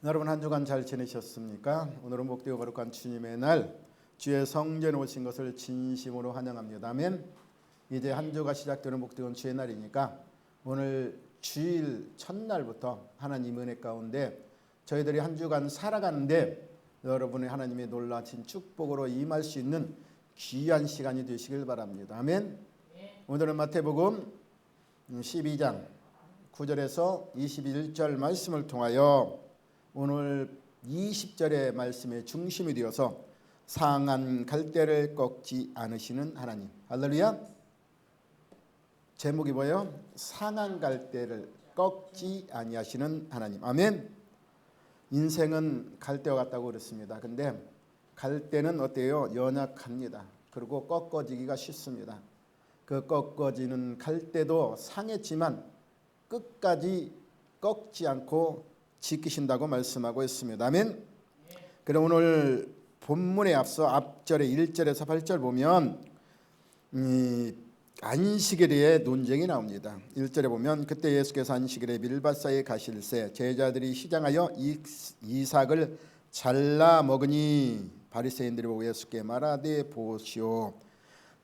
여러분 한 주간 잘 지내셨습니까? 오늘은 복되고 거룩한 주님의 날, 주의 성전에 오신 것을 진심으로 환영합니다. 아멘. 이제 한 주가 시작되는 복되고 주의 날이니까 오늘 주일 첫날부터 하나님 은혜 가운데 저희들이 한 주간 살아가는데 여러분의 하나님의 놀라신 축복으로 임할 수 있는 귀한 시간이 되시길 바랍니다. 아멘. 오늘은 마태복음 12장 9절에서 21절 말씀을 통하여 오늘 20절의 말씀의 중심이 되어서 상한 갈대를 꺾지 않으시는 하나님. 할렐루야. 제목이 뭐예요? 상한 갈대를 꺾지 아니하시는 하나님. 아멘. 인생은 갈대와 같다고 그랬습니다. 근데 갈대는 어때요? 연약합니다. 그리고 꺾어지기가 쉽습니다. 그 꺾어지는 갈대도 상했지만 끝까지 꺾지 않고 지키신다고 말씀하고 있습니다. 아멘. 그럼 오늘 본문에 앞서 앞절에 1절에서 8절 보면 안식일의 논쟁이 나옵니다. 1절에 보면 그때 예수께서 안식일에 밀밭사이에 가실새 제자들이 시장하여 이삭을 잘라 먹으니 바리새인들이 보고 예수께 말하되 보시오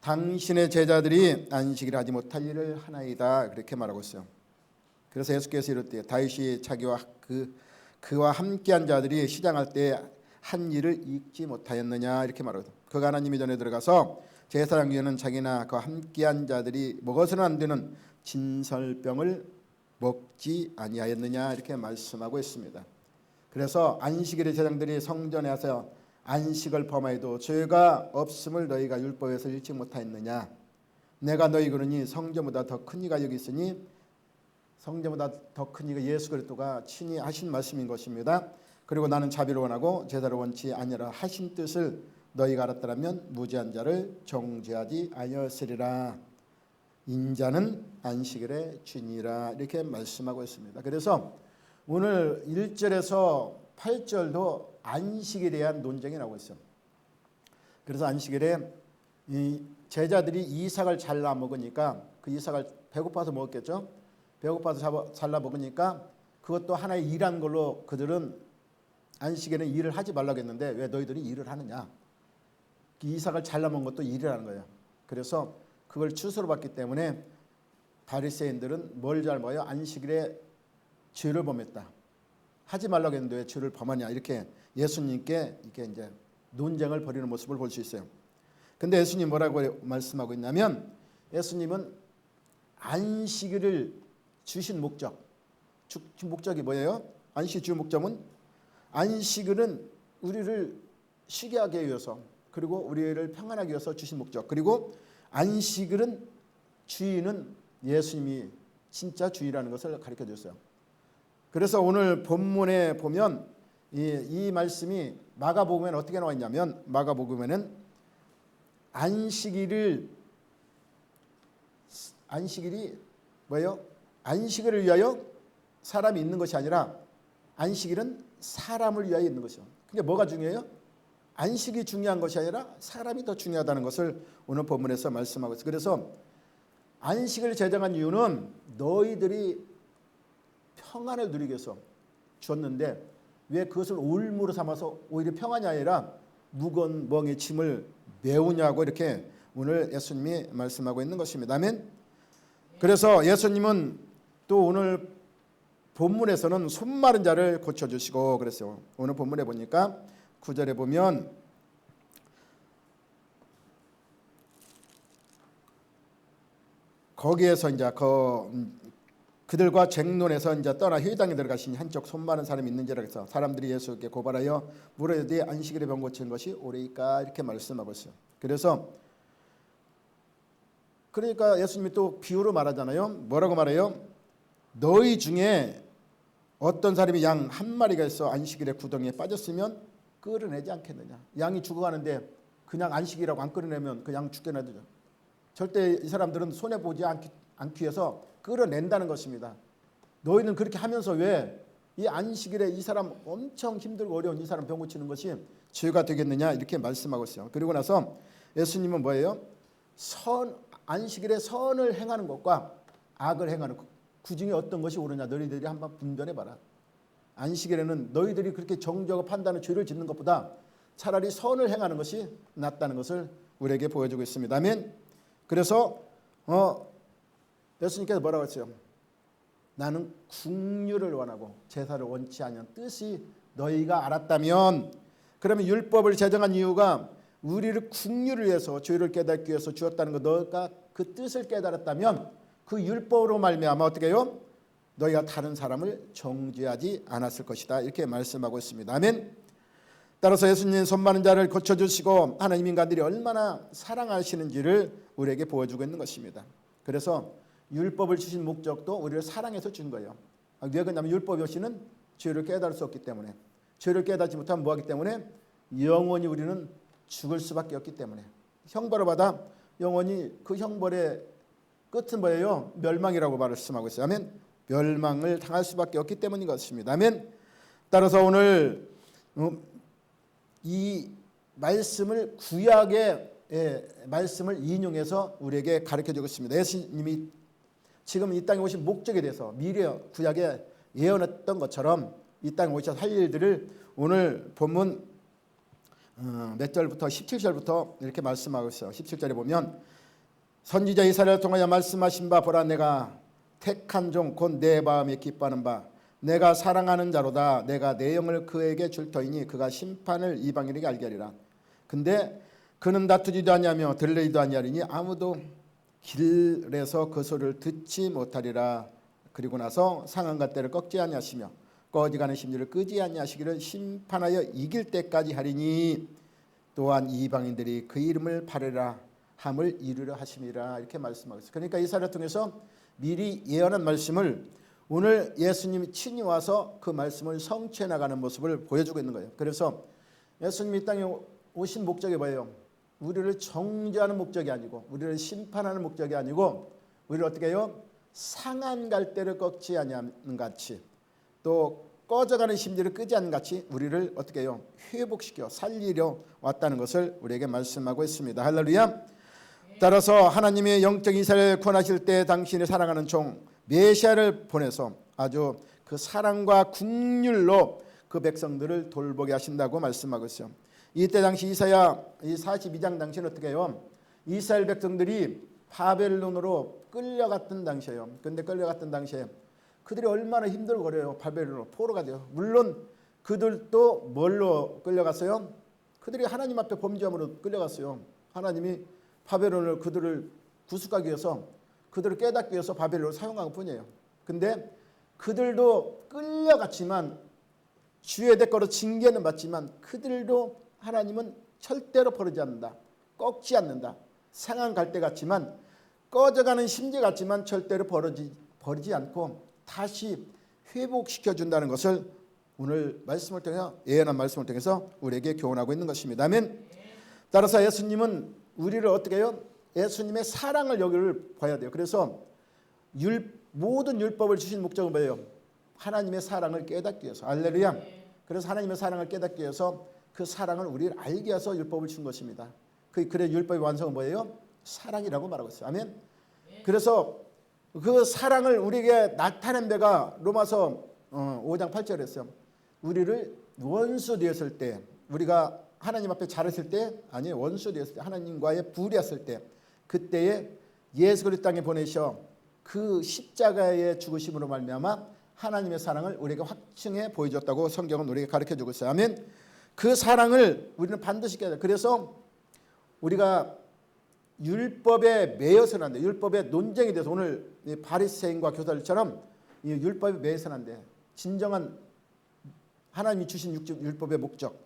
당신의 제자들이 안식일 하지 못할 일을 하나이다 그렇게 말하고 있어요. 그래서 예수께서 이르되 다윗이 자기와 그와 함께한 자들이 시장할 때 한 일을 잊지 못하였느냐 이렇게 말하거든. 그가 하나님이 전에 들어가서 제사장 중에는 자기나 그와 함께한 자들이 먹어서는 안 되는 진설병을 먹지 아니하였느냐 이렇게 말씀하고 있습니다. 그래서 안식일의 제사장들이 성전에 와서 안식을 범하여도 죄가 없음을 너희가 율법에서 잃지 못하였느냐. 내가 너희 그러니 성전보다 더 큰 이가 여기 있으니 성전보다 더 큰 이가 예수 그리스도가 친히 하신 말씀인 것입니다. 그리고 나는 자비를 원하고 제사를 원치 아니라 하신 뜻을 너희가 알았더라면 무죄한 자를 정죄하지 아니었으리라. 인자는 안식일의 주니라 이렇게 말씀하고 있습니다. 그래서 오늘 1절에서 8절도 안식일에 대한 논쟁이 나오고 있어요. 그래서 안식일에 이 제자들이 이삭을 잘라 먹으니까 그 이삭을 배고파서 먹었겠죠. 배고파서 잘라 먹으니까 그것도 하나의 일한 걸로 그들은 안식일에는 일을 하지 말라고 했는데 왜 너희들이 일을 하느냐. 이삭을 잘라 먹은 것도 일이라는 거예요. 그래서 그걸 추수로 받기 때문에 바리새인들은 뭘 잘 먹어요? 안식일에 죄를 범했다. 하지 말라고 했는데 왜 죄를 범하냐. 이렇게 예수님께 이렇게 이제 논쟁을 벌이는 모습을 볼 수 있어요. 근데 예수님 뭐라고 말씀하고 있냐면 예수님은 안식일을 주신 목적이 뭐예요? 안식 주 목적은 안식일은 우리를 쉬게 하기 위해서 그리고 우리를 평안하기 위해서 주신 목적. 그리고 안식일은 주인은 예수님이 진짜 주인이라는 것을 가르쳐 주셨어요. 그래서 오늘 본문에 보면 이 말씀이 마가복음에는 어떻게 나와 있냐면 마가복음에는 안식일이 뭐예요? 안식일을 위하여 사람이 있는 것이 아니라 안식일은 사람을 위하여 있는 것이요. 근데 뭐가 중요해요? 안식이 중요한 것이 아니라 사람이 더 중요하다는 것을 오늘 본문에서 말씀하고 있어요. 그래서 안식을 제정한 이유는 너희들이 평안을 누리기 위해서 줬는데 왜 그것을 올무로 삼아서 오히려 평안이 아니라 무거운 멍에 짐을 메우냐고 이렇게 오늘 예수님이 말씀하고 있는 것입니다. 아멘. 그래서 예수님은 또 오늘 본문에서는 손마른 자를 고쳐주시고 그랬어요. 오늘 본문에 보니까 9절에 보면 거기에서 이제 그들과 쟁론에서 이제 떠나 회당에 들어가시니 한쪽 손마른 사람이 있는지라 해서 사람들이 예수께 고발하여 물어야되 안식일에 병 고치는 것이 옳으니까 이렇게 말씀하고 있어요. 그러니까 예수님이 또 비유로 말하잖아요. 뭐라고 말해요? 너희 중에 어떤 사람이 양 한 마리가 있어 안식일에 구덩이에 빠졌으면 끌어내지 않겠느냐. 양이 죽어가는데 그냥 안식이라고 안 끌어내면 그 양 죽게 놔두죠. 절대 이 사람들은 손해보지 않기 위해서 끌어낸다는 것입니다. 너희는 그렇게 하면서 왜 이 안식일에 이 사람 엄청 힘들고 어려운 이 사람 병 고치는 것이 죄가 되겠느냐 이렇게 말씀하고 있어요. 그리고 나서 예수님은 뭐예요? 안식일에 선을 행하는 것과 악을 행하는 것 그 중에 어떤 것이 옳으냐 너희들이 한번 분별해봐라. 안식일에는 너희들이 그렇게 정죄하고 판단하는 죄를 짓는 것보다 차라리 선을 행하는 것이 낫다는 것을 우리에게 보여주고 있습니다. 아멘. 그래서 예수님께서 뭐라고 했어요? 나는 긍휼을 원하고 제사를 원치 않는 뜻이 너희가 알았다면, 그러면 율법을 제정한 이유가 우리를 긍휼을 위해서 죄를 깨닫기 위해서 주었다는 거, 너가 그 뜻을 깨달았다면 그 율법으로 말미암아 어떻게 해요? 너희가 다른 사람을 정죄하지 않았을 것이다, 이렇게 말씀하고 있습니다. 아멘. 따라서 예수님 손 많은 자를 고쳐주시고 하나님 인간들이 얼마나 사랑하시는지를 우리에게 보여주고 있는 것입니다. 그래서 율법을 주신 목적도 우리를 사랑해서 준 거예요. 왜 그러냐면 율법이 없이는 죄를 깨달을 수 없기 때문에, 죄를 깨닫지 못하면 뭐하기 때문에 영원히 우리는 죽을 수밖에 없기 때문에, 형벌을 받아 영원히 그 형벌의 끝은 뭐예요? 멸망이라고 말씀하고 있어요. 아멘. 멸망을 당할 수밖에 없기 때문인 것입니다. 아멘. 따라서 오늘 이 말씀을 구약의 말씀을 인용해서 우리에게 가르쳐주고 있습니다. 예수님이 지금 이 땅에 오신 목적에 대해서 미래 구약에 예언했던 것처럼 이 땅에 오셔서 할 일들을 오늘 본문 몇 절부터 17절부터 이렇게 말씀하고 있어요. 17절에 보면 선지자 이사야를 통하여 말씀하신 바 보라, 내가 택한 종 곧 내 마음에 기뻐하는 바 내가 사랑하는 자로다. 내가 내 영을 그에게 줄 터이니 그가 심판을 이방인에게 알게 하리라. 근데 그는 다투지도 아니하며 들리지도 아니하리니 아무도 길에서 그 소리를 듣지 못하리라. 그리고 나서 상한가 때를 꺾지 아니하시며 꺼지가는 심지를 끄지 아니하시기를 심판하여 이길 때까지 하리니 또한 이방인들이 그 이름을 바르라 함을 이루려 하심이라, 이렇게 말씀하고 있어요. 그러니까 이사야를 통해서 미리 예언한 말씀을 오늘 예수님이 친히 와서 그 말씀을 성취해 나가는 모습을 보여주고 있는 거예요. 그래서 예수님이 이 땅에 오신 목적이 뭐예요? 우리를 정죄하는 목적이 아니고, 우리를 심판하는 목적이 아니고, 우리를 어떻게 해요? 상한 갈대를 꺾지 아니하는 같이, 또 꺼져가는 심지를 끄지 않는 같이 우리를 어떻게 해요? 회복시켜 살리려 왔다는 것을 우리에게 말씀하고 있습니다. 할렐루야. 따라서 하나님의 영적 이스라엘을 구원하실 때 당신이 사랑하는 종 메시아를 보내서 아주 그 사랑과 긍휼로 그 백성들을 돌보게 하신다고 말씀하고 있어요. 이때 당시 이사야 42장 당시는 어떻게 해요? 이스라엘 백성들이 바벨론으로 끌려갔던 당시에요. 그런데 끌려갔던 당시에 그들이 얼마나 힘들고 그래요. 바벨론으로 포로가 돼요. 물론 그들도 뭘로 끌려갔어요? 그들이 하나님 앞에 범죄함으로 끌려갔어요. 하나님이 바벨론을 그들을 구속하기 위해서, 그들을 깨닫기 위해서 바벨론을 사용한 것뿐이에요. 근데 그들도 끌려갔지만 주의 대가로 징계는 받지만 그들도 하나님은 절대로 버리지 않는다. 꺾지 않는다. 상한 갈대 같지만, 꺼져가는 심지 같지만 절대로 버리지 않고 다시 회복시켜준다는 것을 오늘 말씀을 통해서, 예언한 말씀을 통해서 우리에게 교훈하고 있는 것입니다. 아멘. 따라서 예수님은 우리를 어떻게 해요? 예수님의 사랑을 여기를 봐야 돼요. 그래서 모든 율법을 주신 목적은 뭐예요? 하나님의 사랑을 깨닫기 위해서. 할렐루야. 그래서 하나님의 사랑을 깨닫기 위해서 그 사랑을 우리를 알게 해서 율법을 준 것입니다. 그래 율법의 완성은 뭐예요? 사랑이라고 말하고 있어요. 아멘. 그래서 그 사랑을 우리에게 나타낸 데가 로마서 5장 8절에 했어요. 우리를 원수 되었을 때, 우리가 하나님 앞에 잘했을 때, 아니 원수 되었을 때, 하나님과의 불이었을 때, 그때에 예수 그리스도 땅에 보내셔 그 십자가의 죽으심으로 말미암아 하나님의 사랑을 우리에게 확증해 보여줬다고 성경은 우리에게 가르쳐주고 있어요. 아멘. 그 사랑을 우리는 반드시 깨야 돼요. 그래서 우리가 율법에 매여서는 안 돼. 율법의 논쟁이 돼서 오늘 바리새인과 교사들처럼 이 율법에 매여서는 안 돼. 진정한 하나님이 주신 율법의 목적,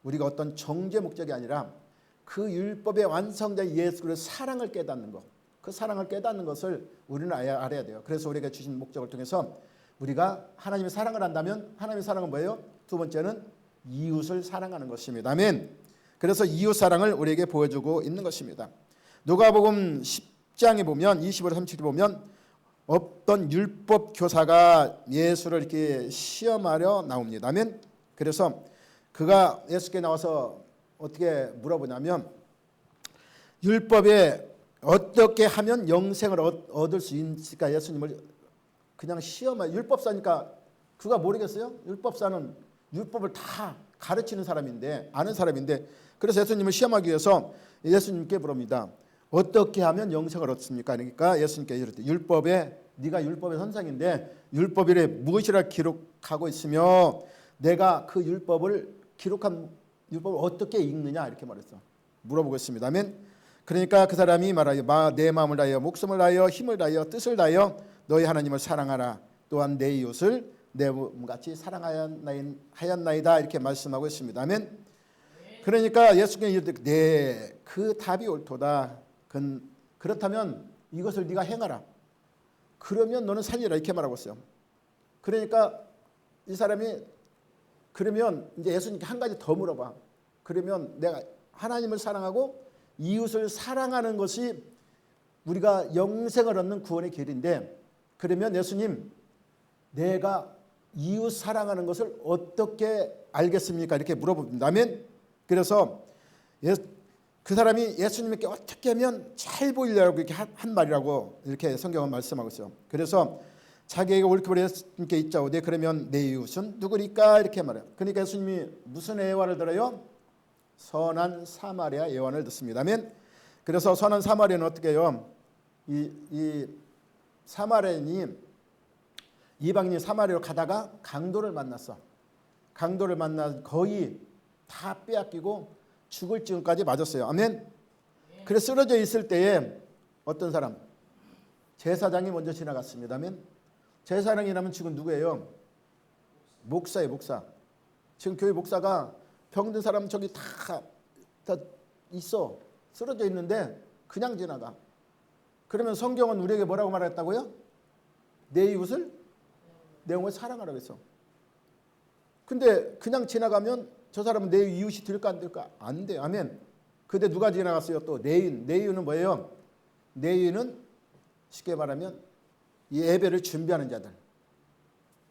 우리가 어떤 정죄 목적이 아니라 그 율법의 완성자 예수 그리스도의 사랑을 깨닫는 것, 그 사랑을 깨닫는 것을 우리는 알아야 돼요. 그래서 우리가 주신 목적을 통해서 우리가 하나님의 사랑을 한다면, 하나님의 사랑은 뭐예요? 두 번째는 이웃을 사랑하는 것입니다. 아멘. 그래서 이웃 사랑을 우리에게 보여주고 있는 것입니다. 누가복음 10장에 보면 25절 37절 보면 어떤 율법 교사가 예수를 이렇게 시험하려 나옵니다. 아멘. 그래서 그가 예수께 나와서 어떻게 물어보냐면, 율법에 어떻게 하면 영생을 얻을 수 있을까? 예수님을 그냥 시험해. 율법사니까 그가 모르겠어요? 율법사는 율법을 다 가르치는 사람인데, 아는 사람인데, 그래서 예수님을 시험하기 위해서 예수님께 물습니다. 어떻게 하면 영생을 얻습니까? 그러니까 예수님께 이르되 네가 율법의 선생인데 율법에 무엇이라 기록하고 있으며 내가 그 율법을 기록한 율법을 어떻게 읽느냐 이렇게 말했어. 물어보고 있습니다. 아멘. 그러니까 그 사람이 말하여 내 마음을 다하여 목숨을 다하여 힘을 다하여 뜻을 다하여 너희 하나님을 사랑하라. 또한 내 이웃을 내 몸같이 사랑하였나이다 이렇게 말씀하고 있습니다. 아멘. 그러니까 예수님이 이르되 네, 그 답이 옳도다. 그렇다면 이것을 네가 행하라. 그러면 너는 살리라 이렇게 말하고 있어요. 그러니까 이 사람이 그러면 이제 예수님께 한 가지 더 물어봐. 그러면 내가 하나님을 사랑하고 이웃을 사랑하는 것이 우리가 영생을 얻는 구원의 길인데, 그러면 예수님 내가 이웃 사랑하는 것을 어떻게 알겠습니까? 이렇게 물어봅니다. 아멘. 그래서 그 사람이 예수님께 어떻게 하면 잘 보이려고 이렇게 한 말이라고 이렇게 성경은 말씀하고 있어요. 그래서 자기에게 옳게 예수님께 있자오되 그러면 내 이웃은 누구니까 이렇게 말해요. 그러니까 예수님이 무슨 예화를 들어요? 선한 사마리아 예화를 듣습니다. 아멘. 그래서 선한 사마리아는 어떻게 해요? 이 사마리아인이 이방인이 사마리아로 가다가 강도를 만났어. 강도를 만나 거의 다 빼앗기고 죽을 지경까지 맞았어요. 아멘. 그래서 쓰러져 있을 때에 어떤 사람? 제사장이 먼저 지나갔습니다. 아멘. 제사장이라면 지금 누구예요? 목사예요. 목사. 지금 교회 목사가 병든 사람 저기 다 있어. 쓰러져 있는데 그냥 지나가. 그러면 성경은 우리에게 뭐라고 말했다고요? 내 이웃을 내 영을 사랑하라고 했어. 근데 그냥 지나가면 저 사람은 내 이웃이 될까 안 될까? 안 돼. 아멘. 근데 누가 지나갔어요? 또 내인. 내인은 뭐예요? 내인은 쉽게 말하면 이 예배를 준비하는 자들.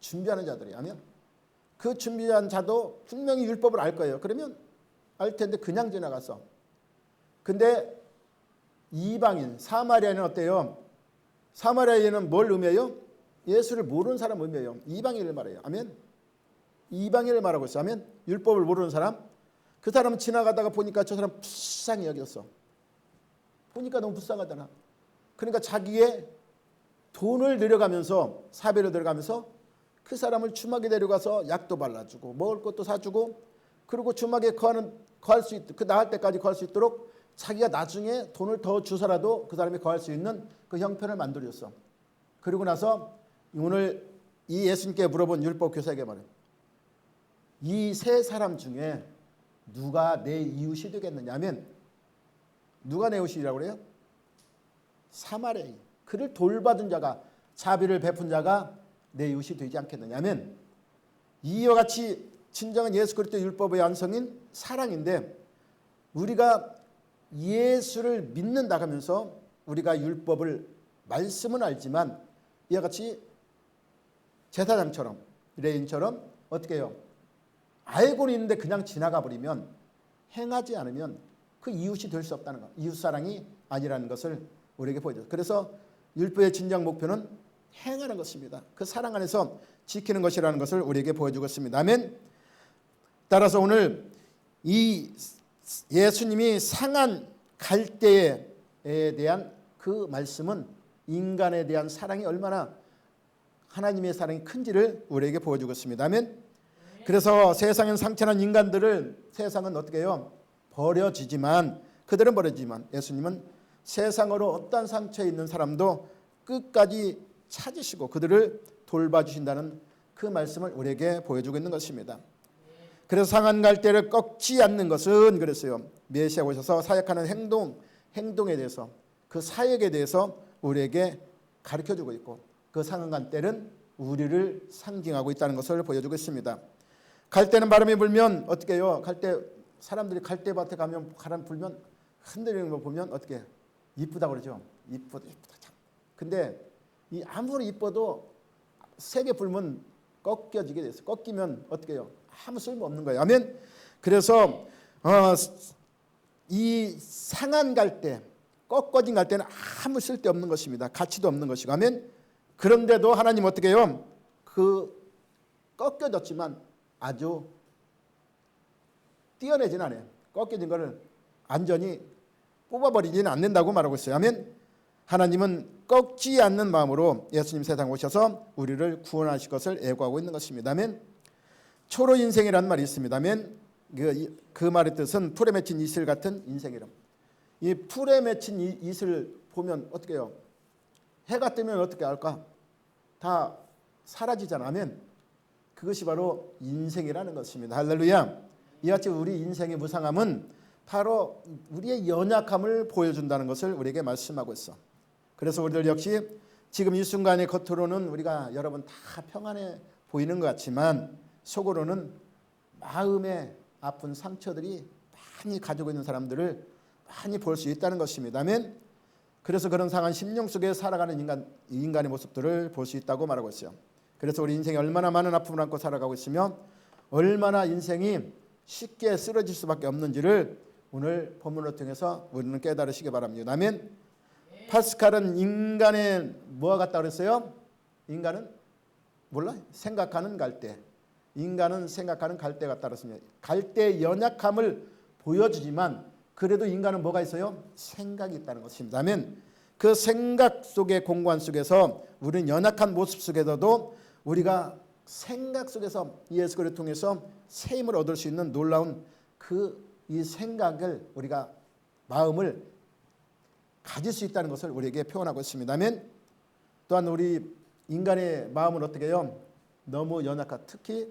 준비하는 자들이. 아멘. 그 준비한 자도 분명히 율법을 알 거예요. 그러면 알 텐데 그냥 지나갔어. 근데 이방인, 사마리아인은 어때요? 사마리아인은 뭘 의미해요? 예수를 모르는 사람 의미해요. 이방인을 말해요. 아멘. 이방인을 말하고 있어. 아멘. 율법을 모르는 사람. 그 사람은 지나가다가 보니까 저 사람 불쌍히 여겼어. 보니까 너무 불쌍하잖아. 그러니까 자기의 돈을 들여가면서 사배를 들어가면서 그 사람을 주막에 데려가서 약도 발라주고 먹을 것도 사주고, 그리고 주막에 거할 수 있도록, 그 나을 때까지 거할 수 있도록 자기가 나중에 돈을 더 주서라도 그 사람이 거할 수 있는 그 형편을 만들어줬어. 그리고 나서 오늘 이 예수님께 물어본 율법 교사에게 말해요. 이 세 사람 중에 누가 내 이웃이 되겠느냐 하면, 누가 내 이웃이라고 그래요? 사마리아인. 그를 돌받은 자가, 자비를 베푼 자가 내 이웃이 되지 않겠느냐 하면, 이와 같이 진정한 예수 그리스도의 율법의 완성인 사랑인데, 우리가 예수를 믿는다 하면서 우리가 율법을 말씀은 알지만 이와 같이 제사장처럼 레인처럼 어떻게 해요? 알고는 있는데 그냥 지나가 버리면, 행하지 않으면 그 이웃이 될 수 없다는 것, 이웃사랑이 아니라는 것을 우리에게 보여줘요. 그래서 율법의 진정 목표는 행하는 것입니다. 그 사랑 안에서 지키는 것이라는 것을 우리에게 보여주고 있습니다. 아멘. 따라서 오늘 이 예수님이 상한 갈대에 대한 그 말씀은 인간에 대한 사랑이 얼마나 하나님의 사랑이 큰지를 우리에게 보여주고 있습니다. 아멘. 그래서 세상엔 상처난 인간들을 세상은 어떻게 해요? 버려지지만, 그들은 버려지지만 예수님은 세상으로 어떤 상처에 있는 사람도 끝까지 찾으시고 그들을 돌봐주신다는 그 말씀을 우리에게 보여주고 있는 것입니다. 그래서 상한 갈대를 꺾지 않는 것은, 그랬어요, 메시아 오셔서 사역하는 행동에 대해서, 그 사역에 대해서 우리에게 가르쳐주고 있고, 그 상한 갈대는 우리를 상징하고 있다는 것을 보여주고 있습니다. 갈대는 바람이 불면 어떻게 해요? 사람들이 갈대밭에 가면 바람 불면 흔들리는 거 보면 어떻게 해요? 이쁘다고 그러죠. 이쁘다 참. 근데 이 아무리 이뻐도 세게 불면 꺾여지게 돼서, 꺾이면 어떻게 해요? 아무 쓸모 없는 거예요. 아멘. 그래서 이 상한 갈대, 꺾어진 갈대는 아무 쓸데 없는 것입니다. 가치도 없는 것이고. 아멘. 그런데도 하나님 어떻게 해요? 그 꺾여졌지만 아주 떼어내진 않아요. 꺾여진 것을 완전히 뽑아버리지는 않는다고 말하고 있어요. 아멘. 하나님은 꺾지 않는 마음으로 예수님 세상 오셔서 우리를 구원하실 것을 애고하고 있는 것입니다. 아멘. 초로 인생이라는 말이 있습니다. 아멘. 그 말의 뜻은 풀에 맺힌 이슬 같은 인생이라. 이 풀에 맺힌 이슬 보면 어떻게 해요? 해가 뜨면 어떻게 할까? 다 사라지잖아. 아멘. 그것이 바로 인생이라는 것입니다. 할렐루야. 이같이 우리 인생의 무상함은 바로 우리의 연약함을 보여준다는 것을 우리에게 말씀하고 있어. 그래서 우리들 역시 지금 이 순간의 겉으로는 우리가 여러분 다 평안해 보이는 것 같지만 속으로는 마음의 아픈 상처들이 많이 가지고 있는 사람들을 많이 볼 수 있다는 것입니다. 아멘. 그래서 그런 상한 심령 속에 살아가는 인간의 모습들을 볼 수 있다고 말하고 있어요. 그래서 우리 인생에 얼마나 많은 아픔을 안고 살아가고 있으며 얼마나 인생이 쉽게 쓰러질 수밖에 없는지를 오늘 본문을 통해서 우리는 깨달으시기 바랍니다. 아멘. 파스칼은 인간의 뭐와 같다 그랬어요? 인간은 몰라? 생각하는 갈대. 인간은 생각하는 갈대 같다 그랬습니다. 갈대의 연약함을 보여주지만 그래도 인간은 뭐가 있어요? 생각이 있다는 것입니다. 아멘. 그 생각 속의 공간 속에서 우리는 연약한 모습 속에서도 우리가 생각 속에서 예수 그리스도를 통해서 새 힘을 얻을 수 있는 놀라운 이 생각을 우리가 마음을 가질 수 있다는 것을 우리에게 표현하고 있습니다. 아멘. 또한 우리 인간의 마음은 어떻게 해요? 너무 연약한, 특히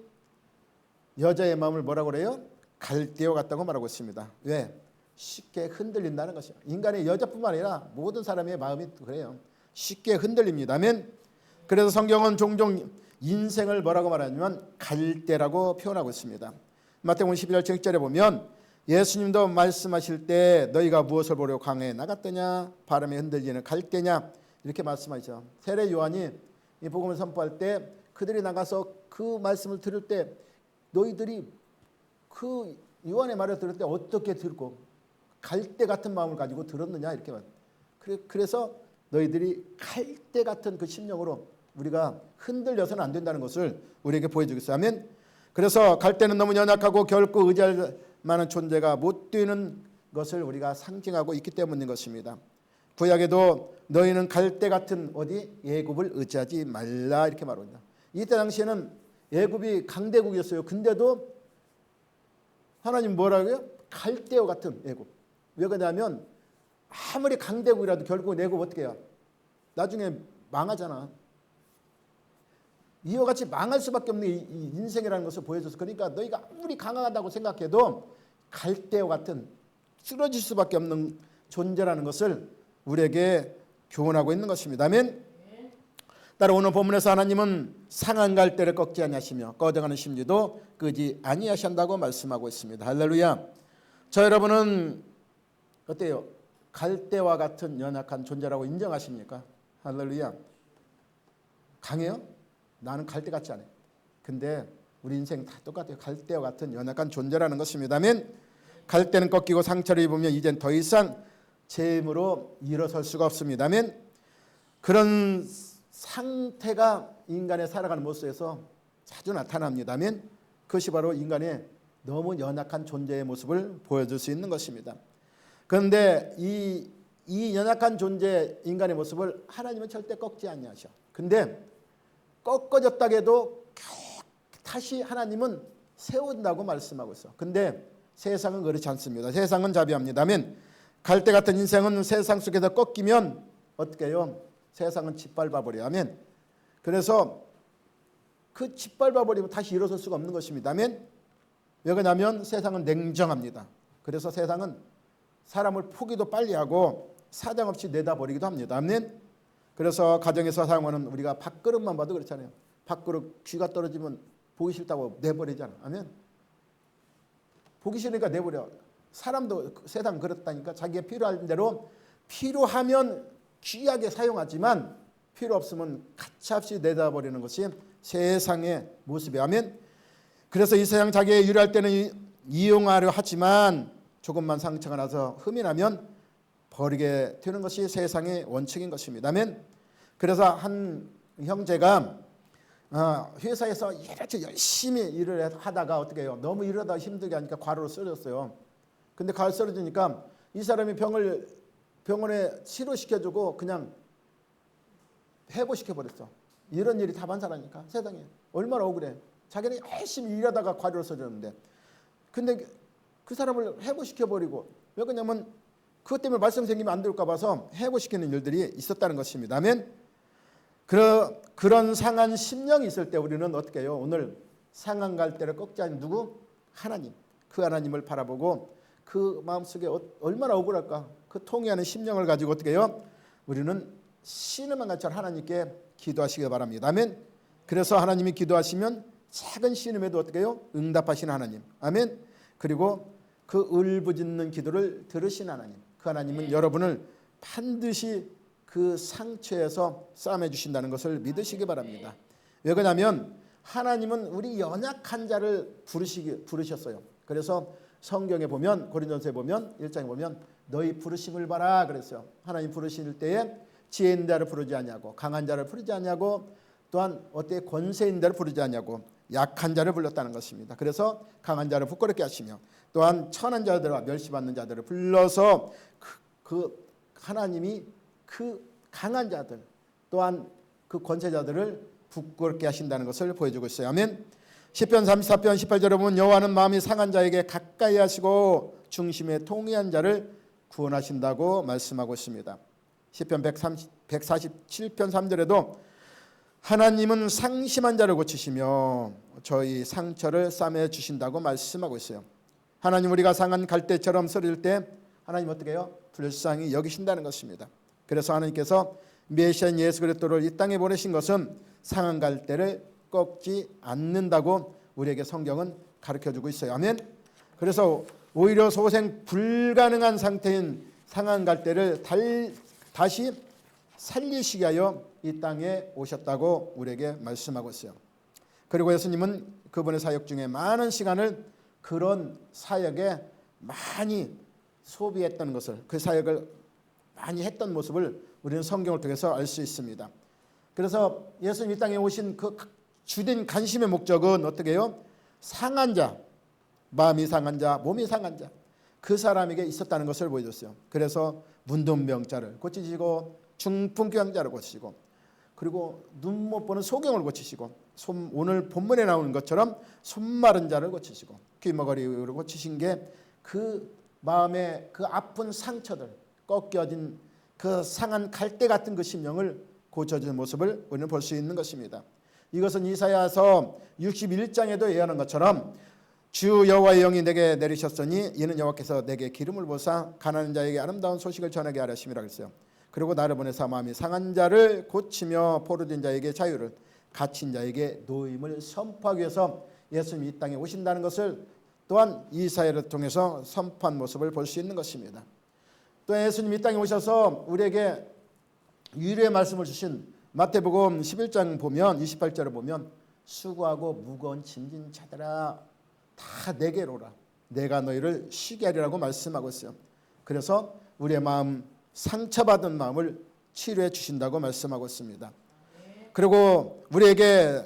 여자의 마음을 뭐라고 그래요? 갈대와 같다고 말하고 있습니다. 왜? 쉽게 흔들린다는 것이요. 인간의 여자뿐만 아니라 모든 사람의 마음이 그래요. 쉽게 흔들립니다. 아멘. 그래서 성경은 종종 인생을 뭐라고 말하냐면 갈대라고 표현하고 있습니다. 마태복음 11장 7절에 보면 예수님도 말씀하실 때 너희가 무엇을 보려 광야에 나갔더냐 바람에 흔들리는 갈대냐 이렇게 말씀하시죠. 세례 요한이 이 복음을 선포할 때 그들이 나가서 그 말씀을 들을 때 너희들이 그 요한의 말을 들을 때 어떻게 듣고 갈대 같은 마음을 가지고 들었느냐 이렇게 말. 그래서 너희들이 갈대 같은 그 심령으로 우리가 흔들려서는 안 된다는 것을 우리에게 보여주겠어요. 아멘. 그래서 갈대는 너무 연약하고 결코 의지할 만한 존재가 못 되는 것을 우리가 상징하고 있기 때문인 것입니다. 구약에도 너희는 갈대 같은 어디 애굽을 의지하지 말라 이렇게 말합니다. 이때 당시에는 애굽이 강대국이었어요. 근데도 하나님 뭐라고요? 갈대와 같은 애굽. 왜 그러냐면 아무리 강대국이라도 결국은 애굽 어떻게 해요? 나중에 망하잖아. 이와 같이 망할 수밖에 없는 이 인생이라는 것을 보여줘서 그러니까 너희가 아무리 강하다고 생각해도 갈대와 같은 쓰러질 수밖에 없는 존재라는 것을 우리에게 교훈하고 있는 것입니다. 아멘. 따라 오늘 본문에서 하나님은 상한 갈대를 꺾지 아니하시며 꺼져가는 심지도 끄지 아니하신다고 말씀하고 있습니다. 할렐루야. 저 여러분은 어때요? 갈대와 같은 연약한 존재라고 인정하십니까? 할렐루야. 강해요? 나는 갈대 같지 않아요. 근데 우리 인생 다 똑같아요. 갈대와 같은 연약한 존재라는 것입니다. 아멘. 갈대는 꺾이고 상처를 입으면 이젠 더 이상 제 힘으로 일어설 수가 없습니다. 아멘. 그런 상태가 인간의 살아가는 모습에서 자주 나타납니다. 아멘. 그것이 바로 인간의 너무 연약한 존재의 모습을 보여줄 수 있는 것입니다. 그런데 이 연약한 존재 인간의 모습을 하나님은 절대 꺾지 아니하셔. 근데 꺾어졌다고 해도 다시 하나님은 세운다고 말씀하고 있어. 근데 세상은 그렇지 않습니다. 세상은 자비합니다. 아멘. 갈대 같은 인생은 세상 속에서 꺾이면 어떻게 해요? 세상은 짓밟아버려요. 아멘. 그래서 그 짓밟아버리면 다시 일어설 수가 없는 것입니다. 아멘. 왜 그러냐면 세상은 냉정합니다. 그래서 세상은 사람을 포기도 빨리 하고 사정없이 내다버리기도 합니다. 아멘. 그래서 가정에서 사용하는 우리가 밥그릇만 봐도 그렇잖아요. 밥그릇 귀가 떨어지면 보기 싫다고 내버리잖아. 아멘. 보기 싫으니까 내버려. 사람도 세상 그렇다니까 자기가 필요할 대로 필요하면 귀하게 사용하지만 필요 없으면 가차없이 내다버리는 것이 세상의 모습이에요. 아멘. 그래서 이 세상 자기의 유리할 때는 이용하려 하지만 조금만 상처가 나서 흠이 나면 버리게 되는 것이 세상의 원칙인 것입니다. 아멘. 그래서 한 형제가 회사에서 이렇게 열심히 일을 하다가 어떻게 해요? 너무 일하다 힘들게 하니까 과로로 쓰러졌어요. 근데 과로 쓰러지니까 이 사람이 병원에 치료시켜주고 그냥 해고시켜버렸어. 이런 일이 다 반사라니까 세상에. 얼마나 억울해. 자기는 열심히 일하다가 과로로 쓰러졌는데 근데 그 사람을 해고시켜버리고 왜 그러냐면 그것 때문에 말썽 생기면 안 될까 봐서 해고시키는 일들이 있었다는 것입니다. 아멘. 그런 상한 심령이 있을 때 우리는 어떻게 해요? 오늘 상한 갈대를 꺾지 않는 누구? 하나님. 그 하나님을 바라보고 그 마음속에 얼마나 억울할까? 그 통회하는 심령을 가지고 어떻게 해요? 우리는 신음한 것처럼 하나님께 기도하시기 바랍니다. 아멘. 그래서 하나님이 기도하시면 작은 신음에도 어떻게 해요? 응답하시는 하나님. 아멘. 그리고 그 울부짖는 기도를 들으신 하나님. 그 하나님은 여러분을 반드시 그 상처에서 싸매 주신다는 것을 믿으시기 바랍니다. 왜 그러냐면 하나님은 우리 연약한 자를 부르셨어요. 그래서 성경에 보면 고린도전서에 보면 1장에 보면 너희 부르심을 봐라 그랬어요. 하나님 부르실 때에 지혜 있는 자를 부르지 아니하고 강한 자를 부르지 아니하고 또한 어때 권세 있는 자를 부르지 아니하고 약한 자를 불렀다는 것입니다. 그래서 강한 자를 부끄럽게 하시며 또한 천한 자들과 멸시받는 자들을 불러서 그 하나님이 그 강한 자들 또한 그 권세자들을 부끄럽게 하신다는 것을 보여주고 있어요. 아멘. 시편 34편 18절에 보면 여호와는 마음이 상한 자에게 가까이 하시고 중심에 통회한 자를 구원하신다고 말씀하고 있습니다. 시편 147편 3절에도 하나님은 상심한 자를 고치시며 저희 상처를 싸매 주신다고 말씀하고 있어요. 하나님 우리가 상한 갈대처럼 쓰러질 때 하나님 어떻게 해요? 불쌍히 여기신다는 것입니다. 그래서 하나님께서 메시아인 예수 그리스도를 이 땅에 보내신 것은 상한 갈대를 꺾지 않는다고 우리에게 성경은 가르쳐주고 있어요. 아멘. 그래서 오히려 소생 불가능한 상태인 상한 갈대를 다시 살리시기 위하여 이 땅에 오셨다고 우리에게 말씀하고 있어요. 그리고 예수님은 그분의 사역 중에 많은 시간을 그런 사역에 많이 소비했던 것을 그 사역을 많이 했던 모습을 우리는 성경을 통해서 알 수 있습니다. 그래서 예수님 이 땅에 오신 그 주된 관심의 목적은 어떻게 해요? 상한 자, 마음이 상한 자, 몸이 상한 자 그 사람에게 있었다는 것을 보여줬어요. 그래서 문둥병자를 고치시고 중풍병자를 고치시고 그리고 눈 못 보는 소경을 고치시고 오늘 본문에 나오는 것처럼 손 마른 자를 고치시고 귀머거리를 고치신 게 그 마음의 그 아픈 상처들 꺾여진 그 상한 갈대 같은 그 심령을 고쳐주는 모습을 우리는 볼 수 있는 것입니다. 이것은 이사야서 61장에도 예언한 것처럼 주 여호와의 영이 내게 내리셨으니 이는 여호와께서 내게 기름을 부으사 가난한 자에게 아름다운 소식을 전하게 하려 하심이라 그랬어요. 그리고 나를 보내사 마음이 상한 자를 고치며 포로된 자에게 자유를 갇힌 자에게 노임을 선포하기 위해서 예수님이 이 땅에 오신다는 것을 또한 이사야를 통해서 선포한 모습을 볼 수 있는 것입니다. 또 예수님이 이 땅에 오셔서 우리에게 위로의 말씀을 주신 마태복음 11장 보면 28절을 보면 수고하고 무거운 짐진 자들아 다 내게로 오라 내가 너희를 쉬게 하리라고 말씀하고 있어요. 그래서 우리의 마음 상처받은 마음을 치료해 주신다고 말씀하고 있습니다. 그리고 우리에게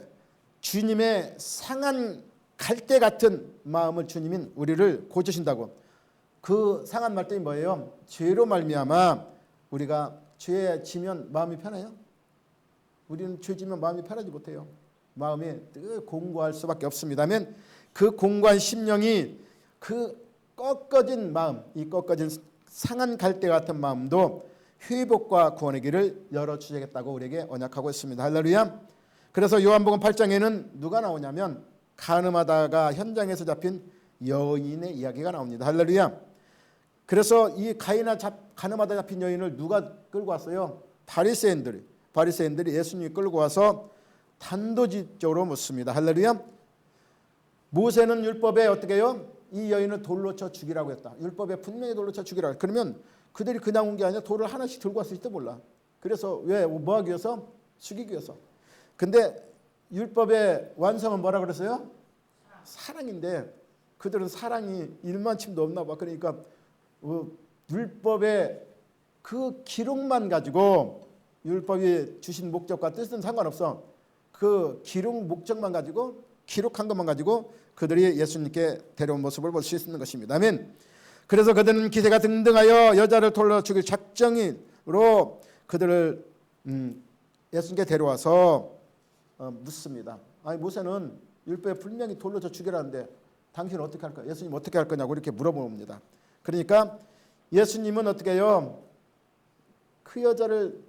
주님의 상한 갈대 같은 마음을 주님인 우리를 고쳐주신다고. 그 상한 말씀이 뭐예요? 죄로 말미암아 우리가 죄에 지면 마음이 편해요? 우리는 죄 지면 마음이 편하지 못해요. 마음이 늘 공고할 수밖에 없습니다만 그 공고한 심령이 그 꺾어진 마음, 이 꺾어진 상한 갈대 같은 마음도 회복과 구원의 길을 열어주시겠다고 우리에게 언약하고 있습니다. 할렐루야. 그래서 요한복음 8장에는 누가 나오냐면 간음하다가 현장에서 잡힌 여인의 이야기가 나옵니다. 할렐루야. 그래서 이 간음하다 잡힌 여인을 누가 끌고 왔어요? 바리새인들이 예수님이 끌고 와서 단도직입적으로 묻습니다. 할렐루야. 모세는 율법에 어떻게 해요? 이 여인을 돌로 쳐 죽이라고 했다. 율법에 분명히 돌로 쳐 죽이라고. 그러면 그들이 그냥 온 게 아니라 돌을 하나씩 들고 왔을지도 몰라. 그래서 왜? 뭐 하기 위해서? 죽이기 위해서. 근데 율법의 완성은 뭐라 그랬어요? 사랑인데 그들은 사랑이 일만침도 없나 봐. 그러니까 율법의 그 기록만 가지고 율법이 주신 목적과 뜻은 상관없어. 그 기록 목적만 가지고 기록한 것만 가지고 그들이 예수님께 데려온 모습을 볼 수 있는 것입니다. 아멘. 그래서 그들은 기세가 등등하여 여자를 돌려 죽일 작정으로 그들을 예수님께 데려와서 묻습니다. 아니 모세는 율법에 분명히 돌려서 죽이라는데 당신은 어떻게 할 거야? 예수님 어떻게 할 거냐고 이렇게 물어봅니다. 그러니까 예수님은 어떻게 해요? 그 여자를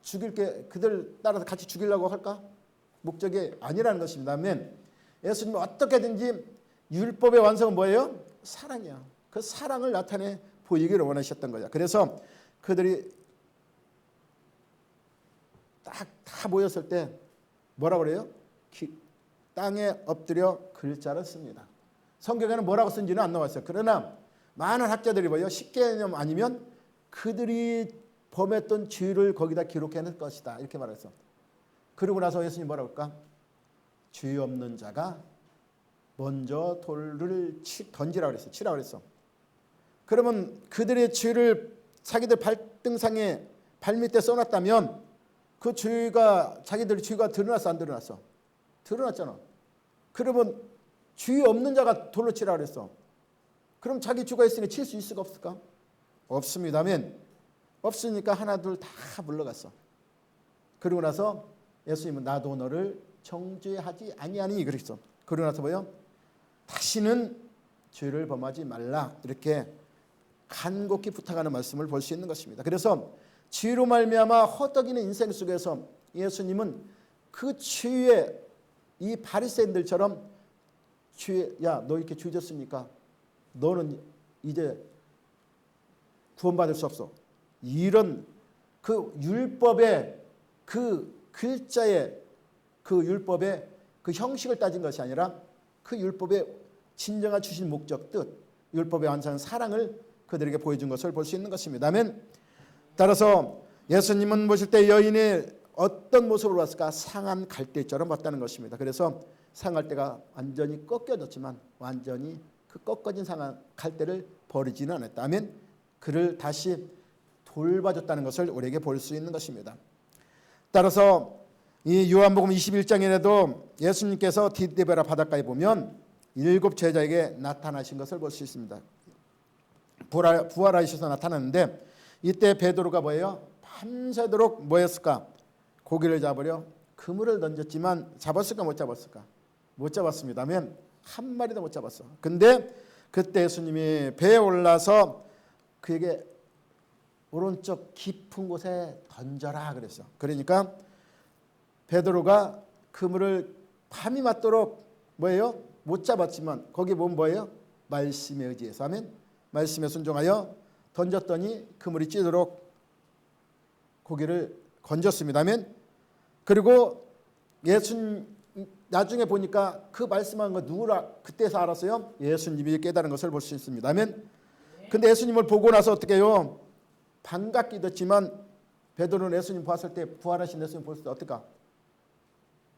죽일 게 그들 따라서 같이 죽이려고 할까? 목적이 아니라는 것입니다. 아멘. 예수님은 어떻게든지 율법의 완성은 뭐예요? 사랑이야. 그 사랑을 나타내 보이기를 원하셨던 거야. 그래서 그들이 딱 다 모였을 때 뭐라고 그래요? 땅에 엎드려 글자를 씁니다. 성경에는 뭐라고 쓴지는 안 나왔어요. 그러나 많은 학자들이 뭐예요? 십계명 아니면 그들이 범했던 죄를 거기다 기록해낼 것이다. 이렇게 말했어. 그러고 나서 예수님 뭐라고 할까? 죄 없는 자가 먼저 돌을 던지라고 그랬어. 치라고 그랬어. 그러면 그들의 죄를 자기들 발등상에 발밑에 써놨다면 그 죄가 자기들의 죄가 드러났어 안 드러났어? 드러났잖아. 그러면 죄 없는 자가 돌로 치라고 그랬어. 그럼 자기 죄가 있으니 칠 수 있을 수가 없을까? 없습니다. 아멘. 없으니까 하나 둘 다 물러갔어. 그러고 나서 예수님은 나도 너를 정죄하지 아니하니 그랬어. 그러고 나서 뭐요? 다시는 죄를 범하지 말라 이렇게 간곡히 부탁하는 말씀을 볼 수 있는 것입니다. 그래서 죄로 말미암아 허덕이는 인생 속에서 예수님은 그 죄에 이 바리새인들처럼 야 너 이렇게 죄 졌으니까 너는 이제 구원받을 수 없어. 이런 그 율법의 그 글자의 그 율법의 그 형식을 따진 것이 아니라 그 율법의 진정한 주신 목적 뜻 율법의 완전한 사랑을 그들에게 보여준 것을 볼 수 있는 것입니다. 아멘. 따라서 예수님은 보실 때 여인이 어떤 모습으로 왔을까? 상한 갈대처럼 왔다는 것입니다. 그래서 상할 때가 완전히 꺾여졌지만 완전히 그 꺾어진 상한 갈대를 버리지는 않았다. 아멘. 그를 다시 돌봐줬다는 것을 우리에게 볼 수 있는 것입니다. 따라서 이 요한복음 21장에도 예수님께서 디데베라 바닷가에 보면 7 제자에게 나타나신 것을 볼 수 있습니다. 부활하셔서 나타났는데 이때 베드로가 뭐예요? 밤새도록 뭐 했을까? 고기를 잡으려 그물을 던졌지만 잡았을까 못 잡았을까? 못 잡았습니다. 한 마리도 못 잡았어. 근데 그때 예수님이 배에 올라서 그에게 오른쪽 깊은 곳에 던져라 그랬어. 그러니까 베드로가 그물을 밤이 맞도록 뭐예요? 못 잡았지만 거기 보면 뭐예요? 말씀에 의지해서 아멘. 말씀에 순종하여 던졌더니 그물이 찌도록 고기를 건졌습니다. 아멘. 그리고 예수님 나중에 보니까 그 말씀한 거 누구라 그때서 알았어요? 예수님이 깨달은 것을 볼 수 있습니다. 아멘. 근데 예수님을 보고 나서 어떻게 해요? 반갑기도 했지만 베드로는 예수님 봤을 때 부활하신 예수님 봤을 때 어떨까?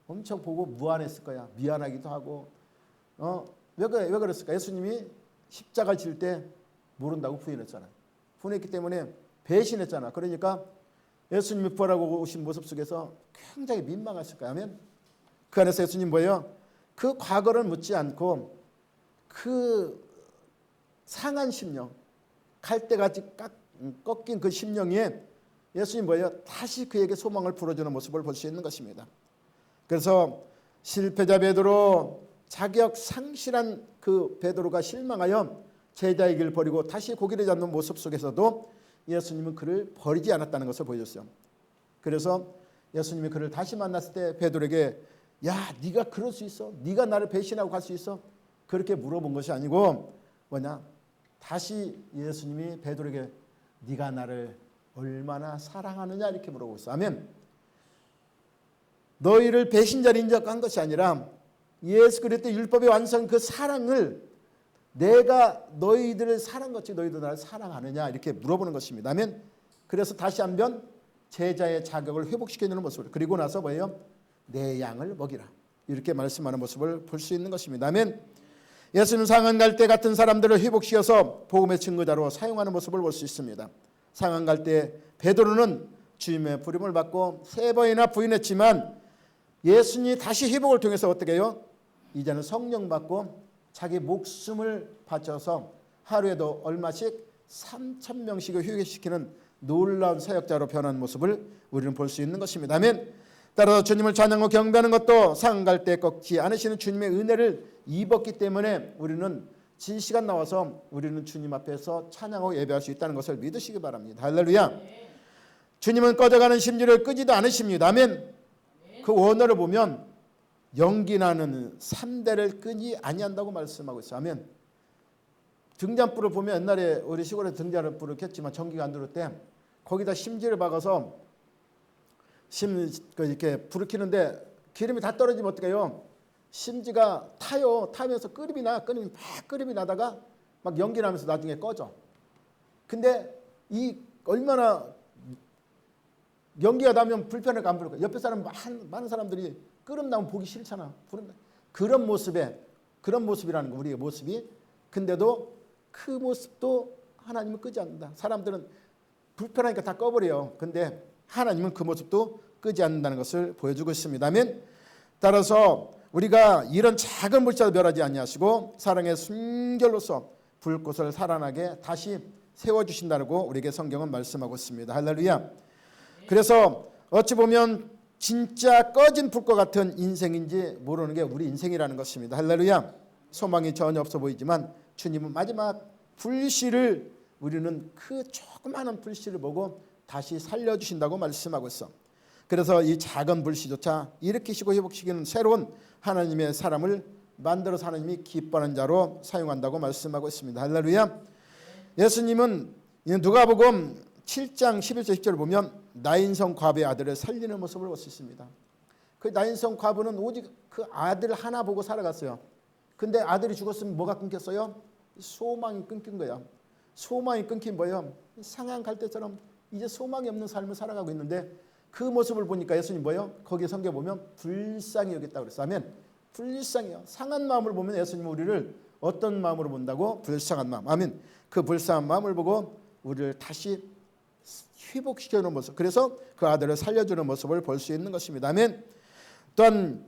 엄청 보고 무안했을 거야. 미안하기도 하고 왜 그랬을까? 예수님이 십자가를 질 때 모른다고 부인했잖아. 부인했기 때문에 배신했잖아. 그러니까 예수님이 부활하고 오신 모습 속에서 굉장히 민망했을 거야. 아멘. 그 안에서 예수님 뭐예요? 그 과거를 묻지 않고 그 상한 심령, 갈대같이 꺾인 그 심령에 예수님 뭐예요? 다시 그에게 소망을 불어주는 모습을 볼 수 있는 것입니다. 그래서 실패자 베드로, 자격 상실한 그 베드로가 실망하여 제자의 길을 버리고 다시 고기를 잡는 모습 속에서도 예수님은 그를 버리지 않았다는 것을 보여줬어요. 그래서 예수님이 그를 다시 만났을 때 베드로에게 야 네가 그럴 수 있어? 네가 나를 배신하고 갈 수 있어? 그렇게 물어본 것이 아니고 뭐냐? 다시 예수님이 베드로에게 네가 나를 얼마나 사랑하느냐 이렇게 물어보고 있어. 아멘. 너희를 배신자로 인정한 것이 아니라 예수 그리스도의 율법의 완성 그 사랑을 내가 너희들을 사랑같이 너희도 나를 사랑하느냐 이렇게 물어보는 것입니다. 아멘. 그래서 다시 한번 제자의 자격을 회복시켜주는 모습을 그리고 나서 뭐예요? 내 양을 먹이라 이렇게 말씀하는 모습을 볼 수 있는 것입니다. 아멘. 예수님 상한 갈대 같은 사람들을 회복시켜서 복음의 증거자로 사용하는 모습을 볼 수 있습니다. 상한 갈대 베드로는 주님의 부름을 받고 3번이나 부인했지만 예수님이 다시 회복을 통해서 어떻게 해요? 이제는 성령 받고 자기 목숨을 바쳐서 하루에도 얼마씩 3,000명씩을 회개시키는 놀라운 사역자로 변한 모습을 우리는 볼 수 있는 것입니다. 아멘. 따라서 주님을 찬양하고 경배하는 것도 상갈 때 꺾지 않으시는 주님의 은혜를 입었기 때문에 우리는 진시간 나와서 우리는 주님 앞에서 찬양하고 예배할 수 있다는 것을 믿으시기 바랍니다. 할렐루야. 주님은 꺼져가는 심지를 끄지도 않으십니다. 아멘. 그 원어를 보면 연기 나는 삼대를 끄지 아니한다고 말씀하고 있어요. 아멘. 등잔불을 보면 옛날에 우리 시골에 등잔불을 켰지만 전기가 안 들어올 때 거기다 심지를 박아서 이렇게 불을 켜는데 기름이 다 떨어지면 어떻게 해요? 심지가 타요. 타면서 끓음이 나다가 막 연기 나면서 나중에 꺼져. 근데 이 얼마나 연기가 나면 불편할까 안 불까? 옆에 사람 많은 사람들이 끓음 나면 보기 싫잖아. 그런 모습이라는 거 우리의 모습이. 근데도 그 모습도 하나님은 끄지 않는다. 사람들은 불편하니까 다 꺼버려요. 근데 하나님은 그 모습도 끄지 않는다는 것을 보여주고 있습니다. 아멘. 따라서 우리가 이런 작은 불씨라도 멸하지 아니하시고 사랑의 순결로서 불꽃을 살아나게 다시 세워주신다고 우리에게 성경은 말씀하고 있습니다. 할렐루야. 그래서 어찌 보면 진짜 꺼진 불꽃 같은 인생인지 모르는 게 우리 인생이라는 것입니다. 할렐루야. 소망이 전혀 없어 보이지만 주님은 마지막 불씨를 우리는 그 조그마한 불씨를 보고 다시 살려주신다고 말씀하고 있어. 그래서 이 작은 불씨조차 일으키시고 회복시키는 새로운 하나님의 사람을 만들어서 하나님이 기뻐하는 자로 사용한다고 말씀하고 있습니다. 할렐루야. 예수님은 누가복음 7장 11절 10절을 보면 나인성 과부의 아들을 살리는 모습을 볼 수 있습니다. 그 나인성 과부는 오직 그 아들 하나 보고 살아갔어요. 근데 아들이 죽었으면 뭐가 끊겼어요? 소망이 끊긴 거야. 소망이 끊긴 뭐예요? 상한 갈대처럼 이제 소망이 없는 삶을 살아가고 있는데 그 모습을 보니까 예수님 뭐예요? 거기에 성경 보면 불쌍히 여겼다고 그랬어요. 아멘. 불쌍해요. 상한 마음을 보면 예수님은 우리를 어떤 마음으로 본다고? 불쌍한 마음. 아멘. 그 불쌍한 마음을 보고 우리를 다시 회복시켜주는 모습. 그래서 그 아들을 살려주는 모습을 볼 수 있는 것입니다. 아멘. 또한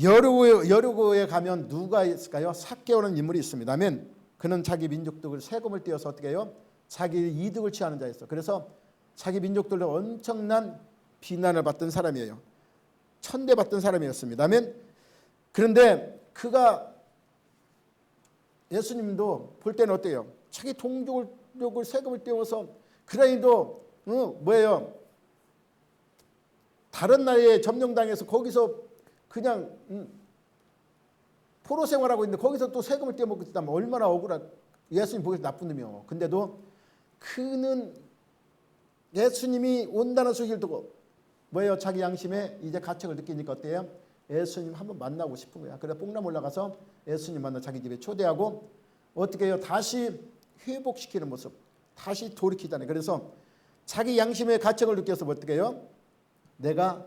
여리고에 가면 누가 있을까요? 삭개오라는 인물이 있습니다. 아멘. 그는 자기 민족들을 세금을 떼어서 어떻게 해요? 자기 이득을 취하는 자였어. 그래서 자기 민족들로 엄청난 비난을 받던 사람이에요. 천대받던 사람이었습니다. 아멘. 그런데 그가 예수님도 볼 때는 어때요? 자기 동족을 세금을 떼어서 그라인도 뭐예요? 다른 나라에 점령당해서 거기서 그냥 포로 생활하고 있는데 거기서 또 세금을 떼어먹고 있다면 얼마나 억울한. 예수님 보기에서 나쁜 놈이요. 근데도 그는 예수님이 온다는 소식을 듣고 뭐예요? 자기 양심에 이제 가책을 느끼니까 어때요? 예수님 한번 만나고 싶은 거야. 그래서 뽕남 올라가서 예수님 만나 자기 집에 초대하고 어떻게 해요? 다시 회복시키는 모습, 다시 돌이키자네. 그래서 자기 양심의 가책을 느껴서 어떻게 해요? 내가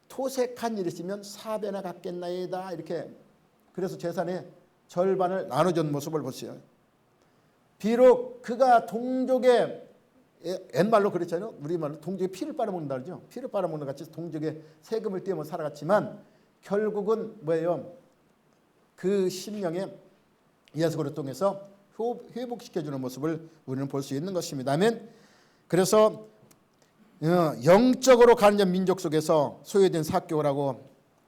토색한 일이 있으면 4배나 갚겠나이다. 이렇게. 그래서 재산의 절반을 나눠준 모습을 보세요. 비록 그가 동족의 옛말로 그랬잖아요. 우리말로 동족의 피를 빨아먹는다 그러죠. 피를 빨아먹는 같이 동족의 세금을 떼어 살아갔지만 결국은 뭐예요? 그 심령에 예수 그리스도를 통해서 회복시켜주는 모습을 우리는 볼 수 있는 것입니다. 아멘. 그래서 영적으로 가는 민족 속에서 소유된 삭개오라고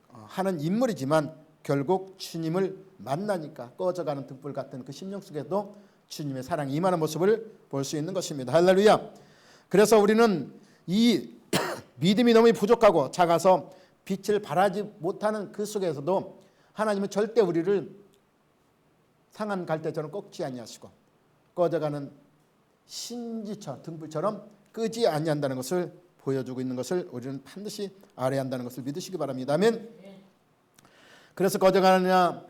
하는 인물이지만 결국 주님을 만나니까 꺼져가는 등불 같은 그 심령 속에도 주님의 사랑이 임하는 모습을 볼 수 있는 것입니다. 할렐루야. 그래서 우리는 이 믿음이 너무 부족하고 작아서 빛을 발하지 못하는 그 속에서도 하나님은 절대 우리를 상한 갈대처럼 꺾지 아니하시고 꺼져가는 신지처럼 등불처럼 끄지 아니한다는 것을 보여주고 있는 것을 우리는 반드시 알아야 한다는 것을 믿으시기 바랍니다. 아멘. 그래서 꺼져가는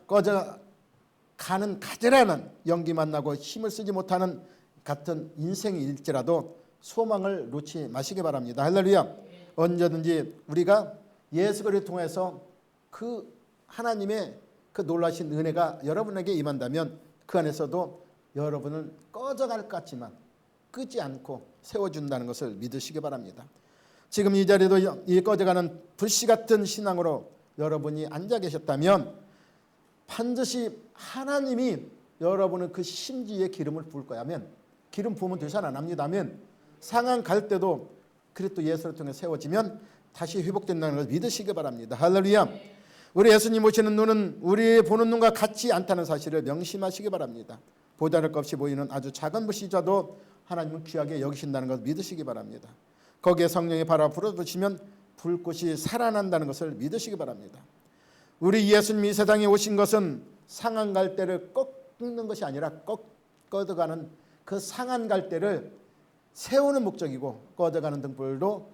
가지런한 연기 만나고 힘을 쓰지 못하는 같은 인생일지라도 소망을 놓지 마시기 바랍니다. 할렐루야. 언제든지 우리가 예수 그리스도를 통해서 그 하나님의 그 놀라신 은혜가 여러분에게 임한다면 그 안에서도 여러분은 꺼져갈 것 같지만 끄지 않고 세워준다는 것을 믿으시기 바랍니다. 지금 이 자리도 이 꺼져가는 불씨 같은 신앙으로 여러분이 앉아 계셨다면 반드시 하나님이 여러분은 그 심지에 기름을 부을 거야. 아멘. 기름 부으면 되잖아. 납니다. 아멘. 상한 갈 때도 그리스도 예수를 통해 세워지면 다시 회복된다는 것을 믿으시기 바랍니다. 할렐루야. 우리 예수님 보시는 눈은 우리 보는 눈과 같지 않다는 사실을 명심하시기 바랍니다. 보잘것 없이 보이는 아주 작은 불씨자도 하나님은 귀하게 여기신다는 것을 믿으시기 바랍니다. 거기에 성령이 바라 불어붙이면 불꽃이 살아난다는 것을 믿으시기 바랍니다. 우리 예수님이 이 세상에 오신 것은 상한 갈대를 꺾는 것이 아니라 꺼져가는 그 상한 갈대를 세우는 목적이고 꺼져가는 등불도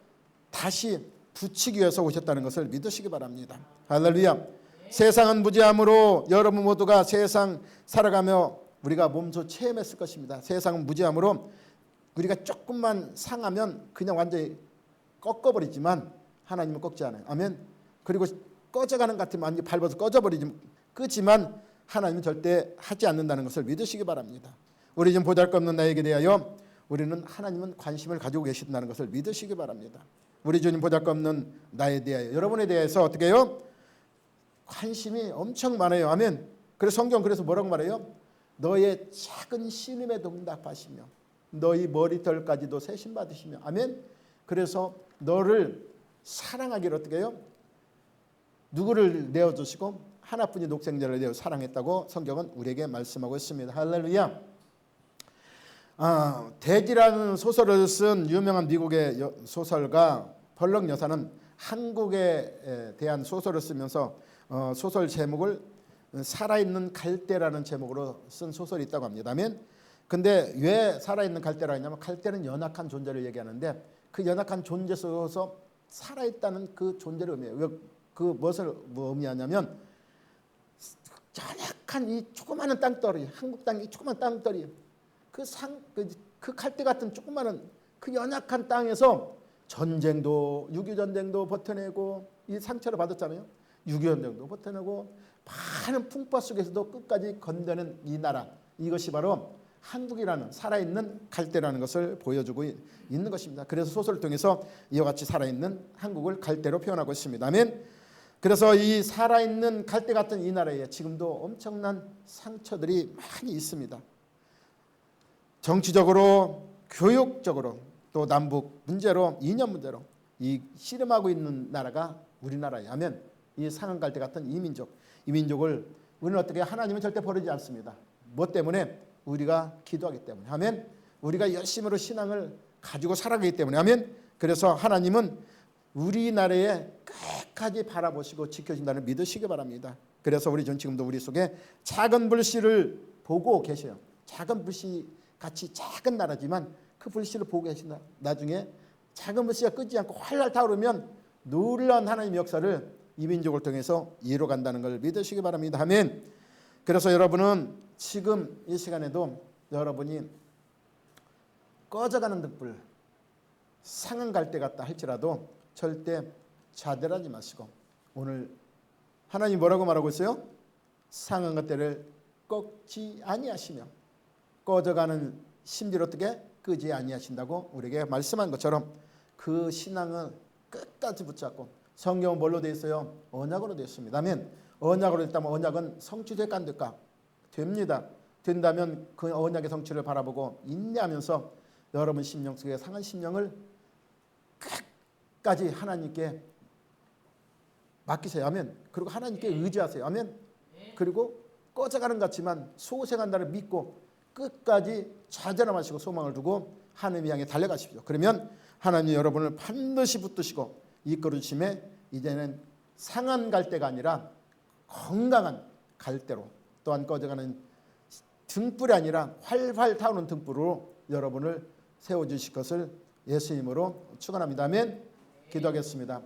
다시 붙이기 위해서 오셨다는 것을 믿으시기 바랍니다. 할렐루야. 세상은 무지함으로 여러분 모두가 세상 살아가며 우리가 몸소 체험했을 것입니다. 세상은 무지함으로 우리가 조금만 상하면 그냥 완전히 꺾어버리지만 하나님은 꺾지 않아요. 아멘. 그리고 꺼져가는 것 같으면 완전히 밟아서 꺼지만 하나님은 절대 하지 않는다는 것을 믿으시기 바랍니다. 우리 좀 보잘것없는 나에게 대하여 우리는 하나님은 관심을 가지고 계신다는 것을 믿으시기 바랍니다. 우리 주님 보잘것없는 나에 대하여 여러분에 대해서 어떻게 해요? 관심이 엄청 많아요. 아멘. 그래서 성경 그래서 뭐라고 말해요? 너의 작은 신음에도 응답하시며 너희 머리털까지도 세심 받으시며 아멘. 그래서 너를 사랑하기를 어떻게 해요? 누구를 내어주시고 하나뿐인 독생자를 내어 사랑했다고 성경은 우리에게 말씀하고 있습니다. 할렐루야. 대지라는 소설을 쓴 유명한 미국의 소설가 벌럭 여사는 한국에 대한 소설을 쓰면서 소설 제목을 살아있는 갈대라는 제목으로 쓴 소설이 있다고 합니다. 아멘. 근데 왜 살아있는 갈대라 했냐면 갈대는 연약한 존재를 얘기하는데 그 연약한 존재 속에서 살아있다는 그 존재를 의미해요. 왜 그 무엇을 의미하냐면 연약한 이 조그마한 땅덩어리, 한국 땅 이 조그마한 땅덩어리 그 갈대 같은 조그마한 그 연약한 땅에서 전쟁도 6.25 전쟁도 버텨내고 이 상처를 받았잖아요. 6.25 전쟁도 버텨내고 많은 풍파 속에서도 끝까지 건드는 이 나라, 이것이 바로 한국이라는 살아있는 갈대라는 것을 보여주고 있는 것입니다. 그래서 소설을 통해서 이와 같이 살아있는 한국을 갈대로 표현하고 있습니다. 아멘. 그래서 이 살아있는 갈대 같은 이 나라에 지금도 엄청난 상처들이 많이 있습니다. 정치적으로, 교육적으로, 또 남북 문제로, 이념 문제로 이 씨름하고 있는 나라가 우리나라예요. 아멘. 이 상한 갈대 같은 이 민족을 우리는 어떻게 하나님은 절대 버리지 않습니다. 뭐 때문에? 우리가 기도하기 때문에. 아멘. 우리가 열심으로 신앙을 가지고 살아가기 때문에. 아멘. 그래서 하나님은 우리나라에 끝까지 바라보시고 지켜준다는 믿으시기 바랍니다. 그래서 우리 전 지금도 우리 속에 작은 불씨를 보고 계셔요. 작은 불씨 같이 작은 나라지만 그 불씨를 보고 계신다. 나중에 작은 불씨가 끄지 않고 활활 타오르면 놀라운 하나님의 역사를 이 민족을 통해서 이루어간다는 걸 믿으시기 바랍니다. 아멘. 그래서 여러분은 지금 이 시간에도 여러분이 꺼져가는 등불, 상한 갈대 같다 할지라도 절대 좌절하지 마시고 오늘 하나님 뭐라고 말하고 있어요? 상한 갈대를 꺾지 아니하시며 꺼져가는 심지를 어떻게 끄지 아니하신다고 우리에게 말씀한 것처럼 그 신앙을 끝까지 붙잡고 성경은 뭘로 되어 있어요? 언약으로 되어 있습니다. 아멘. 언약으로 됐다면 언약은 성취될까 안 될까? 됩니다. 된다면 그 언약의 성취를 바라보고 인내하면서 여러분 심령 속에 상한 심령을 끝까지 하나님께 맡기세요. 아멘. 그리고 하나님께 의지하세요. 아멘. 그리고 꺼져가는 것 같지만 소생한다를 믿고 끝까지 좌절함 하시고 소망을 두고 하나님 향해 달려가십시오. 그러면 하나님 여러분을 반드시 붙드시고 이끌어주심에 이제는 상한 갈대가 아니라 건강한 갈대로 또한 꺼져가는 등불이 아니라 활활 타오르는 등불로 여러분을 세워주실 것을 예수 이름으로 축원합니다. 아멘. 기도하겠습니다.